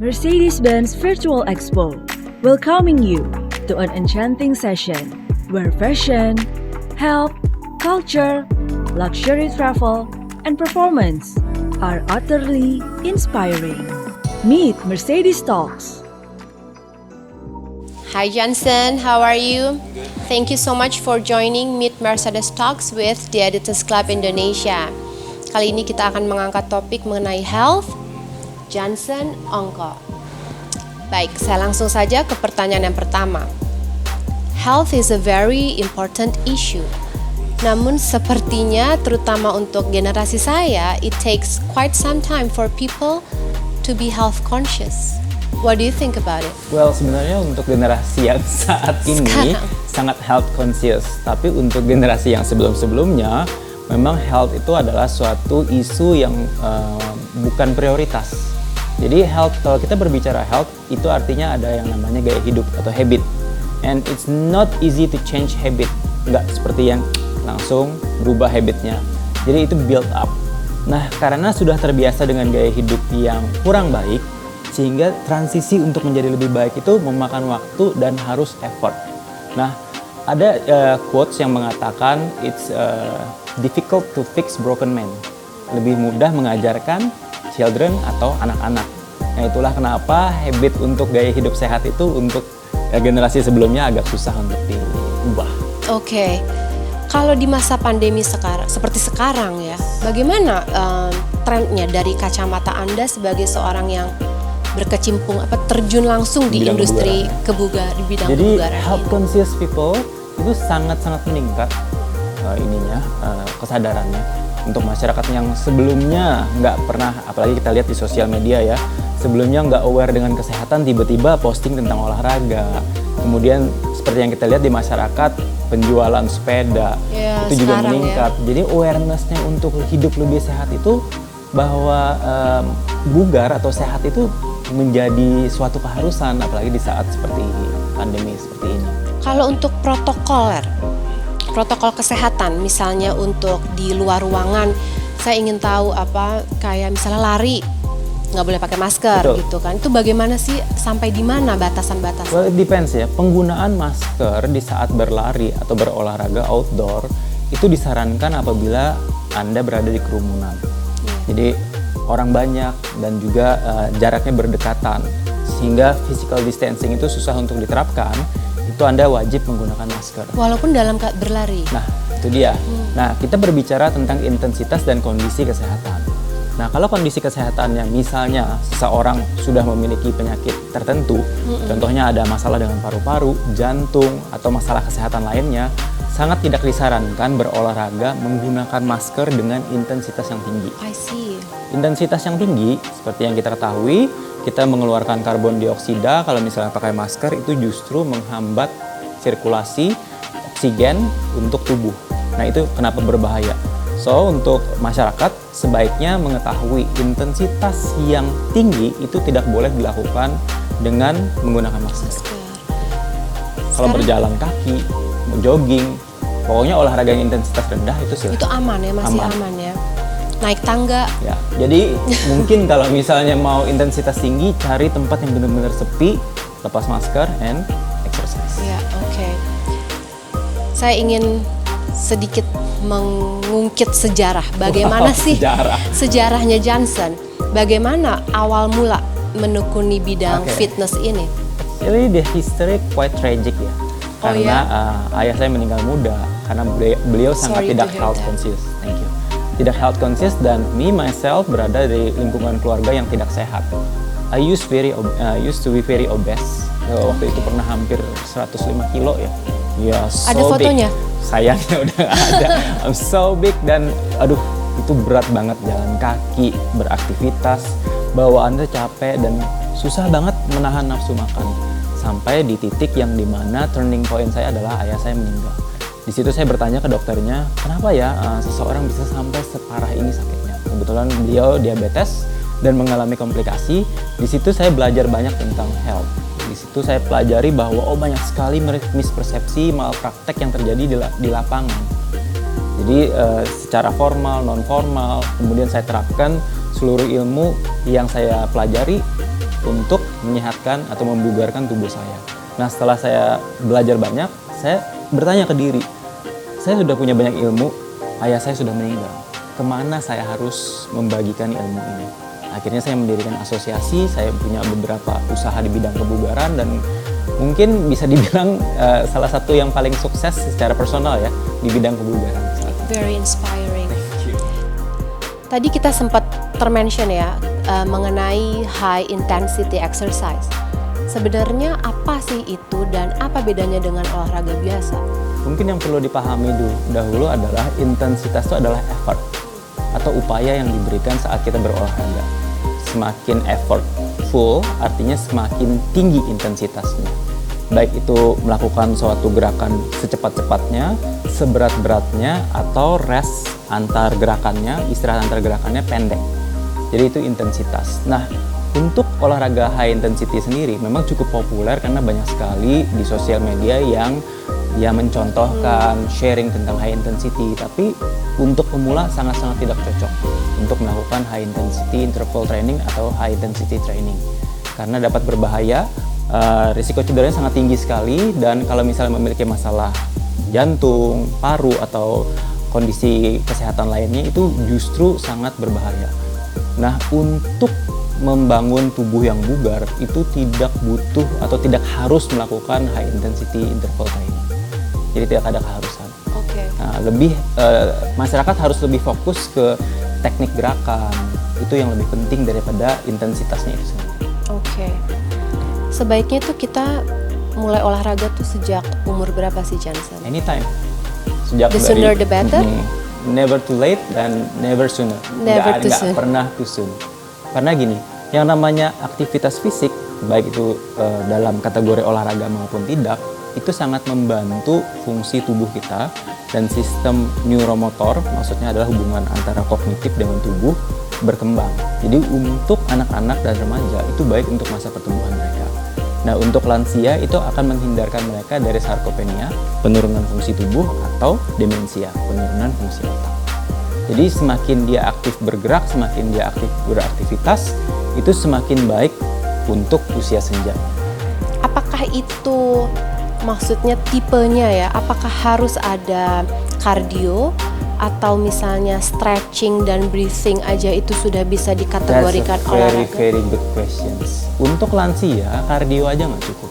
Mercedes-Benz Virtual Expo, welcoming you to an enchanting session where fashion, health, culture, luxury travel, and performance are utterly inspiring. Meet Mercedes Talks. Hi Johnson, how are you? Thank you so much for joining Meet Mercedes Talks with the Editors Club Indonesia. Kali ini kita akan mengangkat topik mengenai health, Johnson, ongko. Baik, saya langsung saja ke pertanyaan yang pertama. Health is a very important issue. Namun sepertinya terutama untuk generasi saya, it takes quite some time for people to be health conscious. What do you think about it? Well, sebenarnya untuk generasi yang saat ini sangat health conscious. Tapi untuk generasi yang sebelum-sebelumnya, memang health itu adalah suatu isu yang bukan prioritas. Jadi health, kalau kita berbicara health, itu artinya ada yang namanya gaya hidup atau habit. And it's not easy to change habit. Nggak seperti yang langsung berubah habitnya. Jadi itu build up. Nah, karena sudah terbiasa dengan gaya hidup yang kurang baik, sehingga transisi untuk menjadi lebih baik itu memakan waktu dan harus effort. Nah, ada quotes yang mengatakan it's difficult to fix broken men. Lebih mudah mengajarkan children atau anak-anak. Nah, itulah kenapa habit untuk gaya hidup sehat itu untuk generasi sebelumnya agak susah untuk diubah. Oke. Kalau di masa pandemi sekarang, seperti sekarang ya, bagaimana trennya dari kacamata Anda sebagai seorang yang berkecimpung terjun langsung di industri di bidang kebugaran. Jadi health conscious people itu sangat-sangat meningkat kesadarannya untuk masyarakat yang sebelumnya nggak pernah, apalagi kita lihat di sosial media ya, sebelumnya nggak aware dengan kesehatan, tiba-tiba posting tentang olahraga. Kemudian seperti yang kita lihat di masyarakat, penjualan sepeda itu juga meningkat. Jadi awareness-nya untuk hidup lebih sehat itu bahwa bugar atau sehat itu menjadi suatu keharusan, apalagi di saat seperti pandemi seperti ini. Kalau untuk protokol kesehatan, misalnya untuk di luar ruangan, saya ingin tahu kayak misalnya lari nggak boleh pakai masker. Betul. Gitu kan? Itu bagaimana sih, sampai di mana batasan-batasan? Well, it depends ya. Penggunaan masker di saat berlari atau berolahraga outdoor itu disarankan apabila Anda berada di kerumunan. Jadi orang banyak dan juga jaraknya berdekatan, sehingga physical distancing itu susah untuk diterapkan. Itu Anda wajib menggunakan masker. Walaupun dalam berlari. Nah, itu dia. Nah, kita berbicara tentang intensitas dan kondisi kesehatan. Nah, kalau kondisi kesehatannya misalnya seseorang sudah memiliki penyakit tertentu, contohnya ada masalah dengan paru-paru, jantung, atau masalah kesehatan lainnya, sangat tidak disarankan berolahraga menggunakan masker dengan intensitas yang tinggi. I see. Intensitas yang tinggi, seperti yang kita ketahui, kita mengeluarkan karbon dioksida kalau misalnya pakai masker itu justru menghambat sirkulasi oksigen untuk tubuh. Nah, itu kenapa berbahaya. So, untuk masyarakat sebaiknya mengetahui intensitas yang tinggi itu tidak boleh dilakukan dengan menggunakan masker. Kalau berjalan kaki, jogging, pokoknya olahraga yang intensitas rendah itu silakan. Itu aman ya, masih aman ya. Naik tangga. Ya, jadi mungkin kalau misalnya mau intensitas tinggi, cari tempat yang benar-benar sepi, lepas masker, and exercise. Ya, oke. Saya ingin sedikit mengungkit sejarah. Bagaimana sih sejarahnya Johnson? Bagaimana awal mula menekuni bidang fitness ini? Really the history quite tragic ya. Karena ayah saya meninggal muda karena beliau sangat tidak health conscious. Thank you. Tidak health conscious, dan me myself berada di lingkungan keluarga yang tidak sehat. I used to be very obese. Waktu itu pernah hampir 105 kilo ya. Ya, so ada fotonya? Big. Sayangnya udah gak ada. I'm so big dan itu berat banget jalan kaki, beraktivitas, bawaannya capek dan susah banget menahan nafsu makan. Sampai di titik yang dimana turning point saya adalah ayah saya meninggal. Di situ saya bertanya ke dokternya, kenapa ya seseorang bisa sampai separah ini sakitnya? Kebetulan beliau diabetes dan mengalami komplikasi. Di situ saya belajar banyak tentang health. Di situ saya pelajari bahwa banyak sekali mispersepsi, malpraktek yang terjadi di lapangan. Jadi secara formal, non formal, kemudian saya terapkan seluruh ilmu yang saya pelajari untuk menyehatkan atau membugarkan tubuh saya. Nah, setelah saya belajar banyak, saya bertanya ke diri, saya sudah punya banyak ilmu, ayah saya sudah meninggal. Kemana saya harus membagikan ilmu ini? Akhirnya saya mendirikan asosiasi, saya punya beberapa usaha di bidang kebugaran dan mungkin bisa dibilang salah satu yang paling sukses secara personal ya di bidang kebugaran. Very inspiring. Tadi kita sempat termention ya mengenai high intensity exercise. Sebenarnya apa sih itu dan apa bedanya dengan olahraga biasa? Mungkin yang perlu dipahami dahulu adalah intensitas itu adalah effort atau upaya yang diberikan saat kita berolahraga. Semakin effortful artinya semakin tinggi intensitasnya. Baik itu melakukan suatu gerakan secepat-cepatnya, seberat-beratnya, atau rest antar gerakannya, istirahat antar gerakannya pendek. Jadi itu intensitas. Nah, untuk olahraga high intensity sendiri memang cukup populer karena banyak sekali di sosial media yang mencontohkan sharing tentang high intensity, tapi untuk pemula sangat-sangat tidak cocok untuk melakukan high intensity interval training atau high intensity training karena dapat berbahaya, risiko cederanya sangat tinggi sekali, dan kalau misalnya memiliki masalah jantung, paru atau kondisi kesehatan lainnya itu justru sangat berbahaya. Nah, untuk membangun tubuh yang bugar itu tidak butuh atau tidak harus melakukan high intensity interval training. Jadi tidak ada keharusan. Oke. Nah, masyarakat harus lebih fokus ke teknik gerakan. Itu yang lebih penting daripada intensitasnya itu sendiri. Oke. Sebaiknya tuh kita mulai olahraga tuh sejak umur berapa sih, Jansen? Anytime. Sejak The sooner the better? Never too late dan never sooner. Never too soon. Nggak pernah too soon. Karena gini, yang namanya aktivitas fisik, baik itu dalam kategori olahraga maupun tidak, itu sangat membantu fungsi tubuh kita dan sistem neuromotor, maksudnya adalah hubungan antara kognitif dengan tubuh, berkembang. Jadi untuk anak-anak dan remaja itu baik untuk masa pertumbuhan mereka. Nah, untuk lansia itu akan menghindarkan mereka dari sarkopenia, penurunan fungsi tubuh, atau demensia, penurunan fungsi otak. Jadi semakin dia aktif bergerak, semakin dia aktif beraktivitas, itu semakin baik untuk usia senja. Apakah itu maksudnya tipenya ya? Apakah harus ada kardio atau misalnya stretching dan breathing aja itu sudah bisa dikategorikan olahraga? Very good questions. Untuk lansia, kardio aja nggak cukup.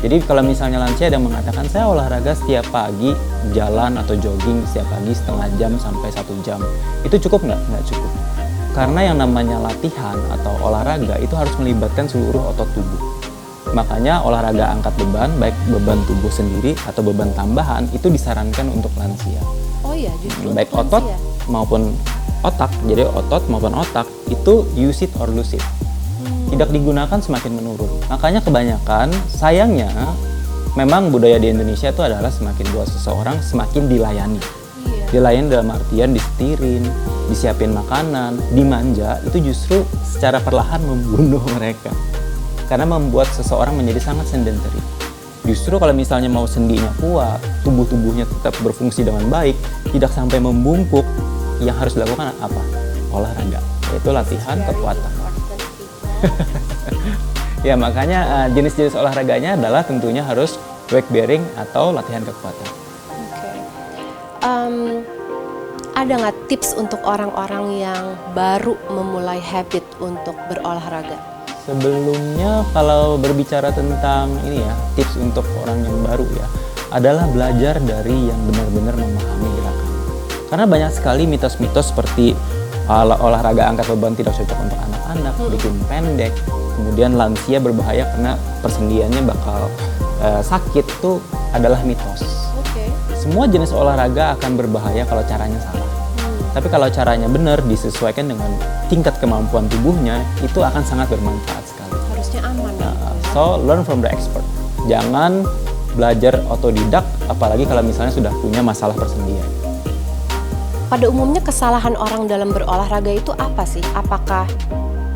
Jadi kalau misalnya lansia ada yang mengatakan saya olahraga setiap pagi, jalan atau jogging setiap pagi setengah jam sampai 1 jam, itu cukup nggak? Nggak cukup. Karena yang namanya latihan atau olahraga itu harus melibatkan seluruh otot tubuh. Makanya olahraga angkat beban, baik beban tubuh sendiri atau beban tambahan, itu disarankan untuk lansia. Oh iya, justru baik untuk otot lansia. maupun otak. Jadi otot maupun otak itu use it or lose it. Tidak digunakan semakin menurun. Makanya kebanyakan, sayangnya, memang budaya di Indonesia itu adalah semakin tua seseorang semakin dilayani. Iya. Dilayani dalam artian disetirin, disiapin makanan, dimanja, itu justru secara perlahan membunuh mereka. Karena membuat seseorang menjadi sangat sedentary. Justru kalau misalnya mau sendinya kuat, tubuhnya tetap berfungsi dengan baik, tidak sampai membungkuk, yang harus dilakukan apa? Olahraga, yaitu latihan kekuatan. Ya, makanya jenis-jenis olahraganya adalah tentunya harus weight bearing atau latihan kekuatan. Oke. Ada nggak tips untuk orang-orang yang baru memulai habit untuk berolahraga? Sebelumnya kalau berbicara tentang ini ya, tips untuk orang yang baru ya, adalah belajar dari yang benar-benar memahami gerakan. Karena banyak sekali mitos-mitos seperti olahraga angkat beban tidak cocok untuk anak-anak, bikin pendek, kemudian lansia berbahaya karena persendiannya bakal sakit, itu adalah mitos. Oke. Semua jenis olahraga akan berbahaya kalau caranya salah. Tapi kalau caranya benar, disesuaikan dengan tingkat kemampuan tubuhnya, itu akan sangat bermanfaat sekali. Harusnya aman. So, learn from the expert. Jangan belajar otodidak, apalagi kalau misalnya sudah punya masalah persendian. Pada umumnya kesalahan orang dalam berolahraga itu apa sih? Apakah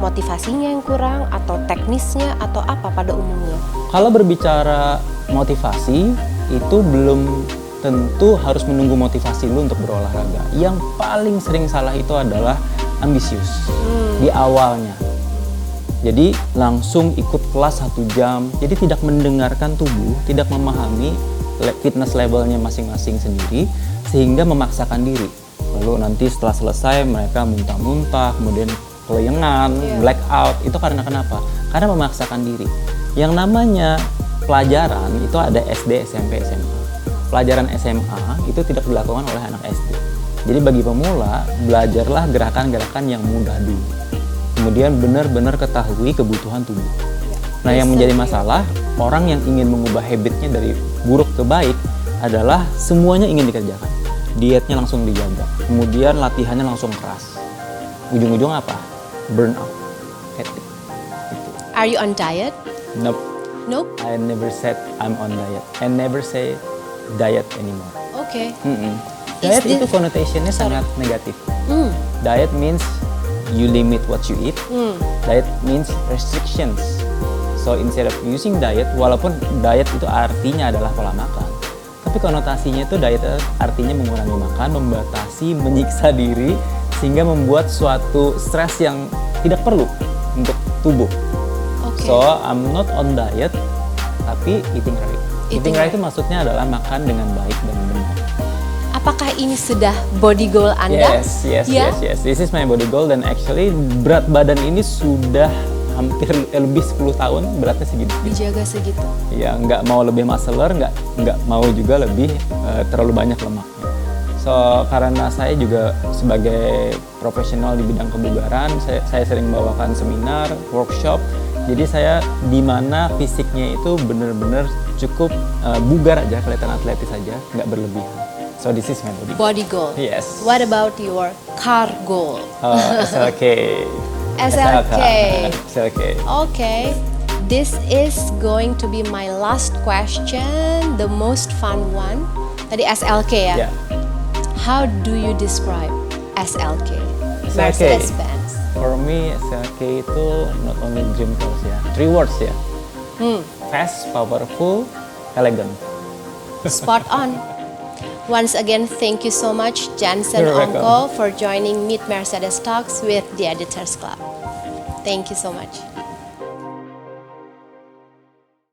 motivasinya yang kurang atau teknisnya atau apa pada umumnya? Kalau berbicara motivasi, itu belum tentu harus menunggu motivasi dulu untuk berolahraga. Yang paling sering salah itu adalah ambisius di awalnya. Jadi langsung ikut kelas 1 jam. Jadi tidak mendengarkan tubuh, tidak memahami fitness levelnya masing-masing sendiri, sehingga memaksakan diri. Lalu nanti setelah selesai mereka muntah-muntah, kemudian kelayangan, blackout. Itu karena kenapa? Karena memaksakan diri. Yang namanya pelajaran itu ada SD, SMP, SMA. Pelajaran SMA itu tidak dilakukan oleh anak SD. Jadi bagi pemula, belajarlah gerakan-gerakan yang mudah dulu. Kemudian benar-benar ketahui kebutuhan tubuh. Nah, yang menjadi masalah, orang yang ingin mengubah habitnya dari buruk ke baik adalah semuanya ingin dikerjakan. Dietnya langsung dijaga, kemudian latihannya langsung keras. Ujung-ujung apa? Burnout. Gitu. Are you on diet? Nope. Nope. I never said I'm on diet. I never say diet anymore. Okay. Diet Is itu this- konotasinya sangat negatif. Diet means you limit what you eat. Diet means restrictions. So instead of using diet, walaupun diet itu artinya adalah pola makan, tapi konotasinya itu diet artinya mengurangi makan, membatasi, menyiksa diri, sehingga membuat suatu stres yang tidak perlu untuk tubuh. Okay. So I'm not on diet, tapi eating right. Eating Eating right right. itu maksudnya adalah makan dengan baik dan benar. Apakah ini sudah body goal Anda? Yes. This is my body goal, dan actually berat badan ini sudah hampir lebih 10 tahun beratnya segitu. Dijaga segitu. Ya, nggak mau lebih muscular, nggak mau juga lebih terlalu banyak lemaknya. So karena saya juga sebagai profesional di bidang kebugaran, saya sering bawakan seminar, workshop. Jadi saya di mana fisiknya itu benar-benar cukup bugar aja, kelihatan atletis aja, nggak berlebihan. So this is my body goal. Body goal. Yes. What about your car goal? SLK. SLK. SLK. Okay. This is going to be my last question, the most fun one. Tadi SLK ya? Yeah. How do you describe SLK? SLK. Mercedes-Benz. For me, SLK itu not only dream cars ya, 3 words ya. Fast, powerful, elegant. Spot on. Once again, thank you so much, Jansen You're welcome. Ongko, for joining Meet Mercedes Talks with the Editors Club. Thank you so much.